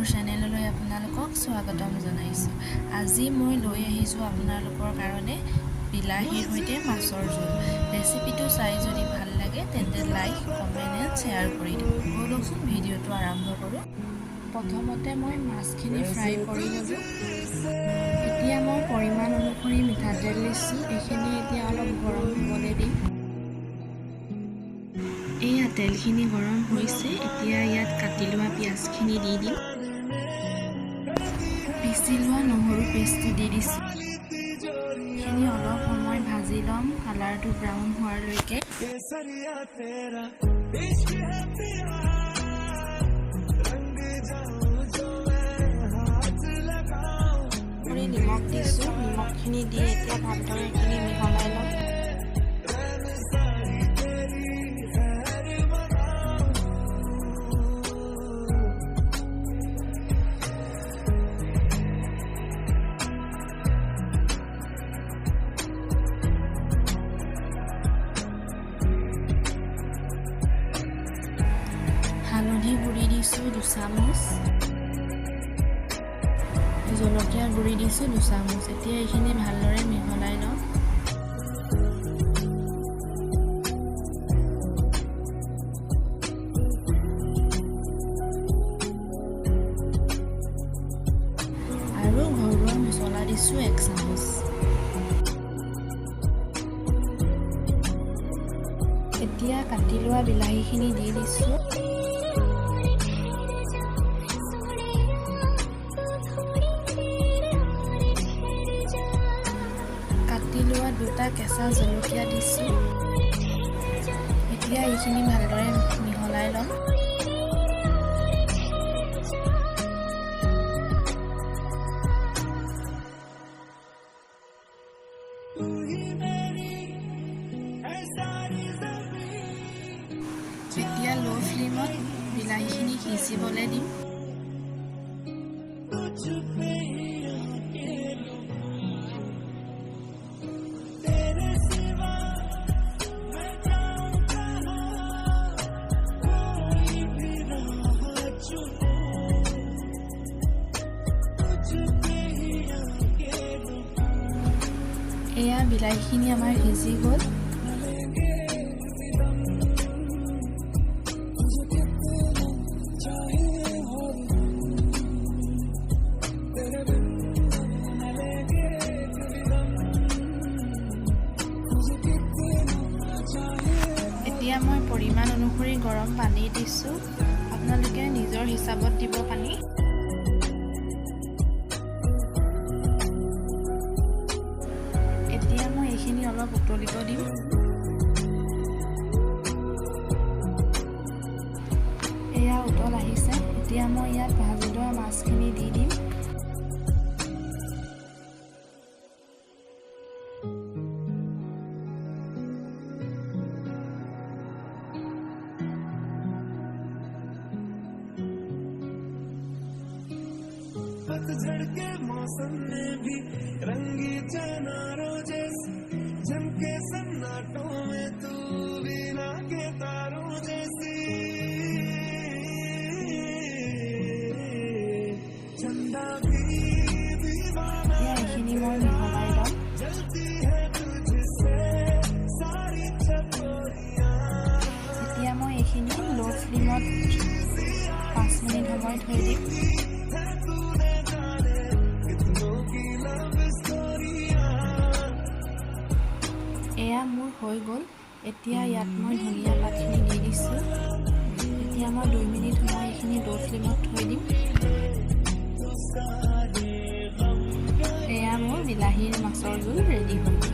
মোৰ চেনেললৈ আপোনালোকক স্বাগতম জনাইছোঁ। আজি মই লৈ আহিছোঁ আপোনালোকৰ কাৰণে বিলাহীৰ সৈতে মাছৰ জোল। ৰেচিপিটো চাই যদি ভাল লাগে তেন্তে লাইক, কমেণ্ট এণ্ড শ্বেয়াৰ কৰি দিব। ব'লকচোন ভিডিঅ'টো আৰম্ভ কৰোঁ। প্ৰথমতে মই মাছখিনি ফ্ৰাই কৰি ল'লোঁ। এতিয়া মই পৰিমাণ অনুসৰি মিঠাতেল দিছোঁ। এইখিনি এতিয়া অলপ গৰম হ'বলৈ দিম। এয়া তেলখিনি গৰম হৈছে। এতিয়া ইয়াত কাটি লোৱা পিঁয়াজখিনি দি দিম। পিচি লোৱা নহৰু পেষ্টটো দি দিছোঁ। এইখিনি অলপ সময় ভাজি ল'ম, কালাৰটো ব্ৰাউন হোৱালৈকে। নিমখ দিছোঁ। নিমখখিনি দি এতিয়া ভালদৰে এইখিনি মিহলাই ল'ম। হালধি গুড়ি দিছোঁ 2 চামুচ, জলকীয়া গুড়ি দিছোঁ 2 চামুচ। এতিয়া এইখিনি ভালদৰে মিহলাই লওঁ। আৰু ঘৰুৱা মছলা দিছোঁ 1 চামুচ। এতিয়া কাটি লোৱা বিলাহীখিনি দি দিছোঁ। কাটি লোৱা 2টা কেঁচা জলকীয়া দিছোঁ। এতিয়া এইখিনি ভালদৰে মিহলাই ল'ম। এতিয়া ল' ফ্লেমত বিলাহীখিনি সিজিবলৈ দিম। এয়া বিলাহীখিনি আমাৰ সিজি গ'ল। এতিয়া মই পৰিমাণ অনুসৰি গৰম পানী দিছোঁ। আপোনালোকে নিজৰ হিচাপত দিব পানী। এতিয়া মই এইখিনি অলপ উতলিব দিম। এয়া উতল আহিছে। এতিয়া মই ইয়াত ভাজি লোৱা মাছখিনি দি দিম। पतझड़ के मौसम में भी रंगी चनारों जैसी झमके सन्नाटों में तू भी लागे तारों जैसी चंदा भी दीवाना जलती है तुझसे सारी चकोरियां। এতিয়া মই এইখিনি ল' ফ্লেমত 5 মিনিট সময় থৈ দিম। এয়া মোৰ হৈ গ'ল। এতিয়া ইয়াত মই ধনিয়া পাতখিনি দি দিছোঁ। এতিয়া মই 2 মিনিট সময় এইখিনি ল' ফ্লেমত থৈ দিম। এয়া মোৰ বিলাহীৰ মাছৰ জোল ৰেডি হ'ল।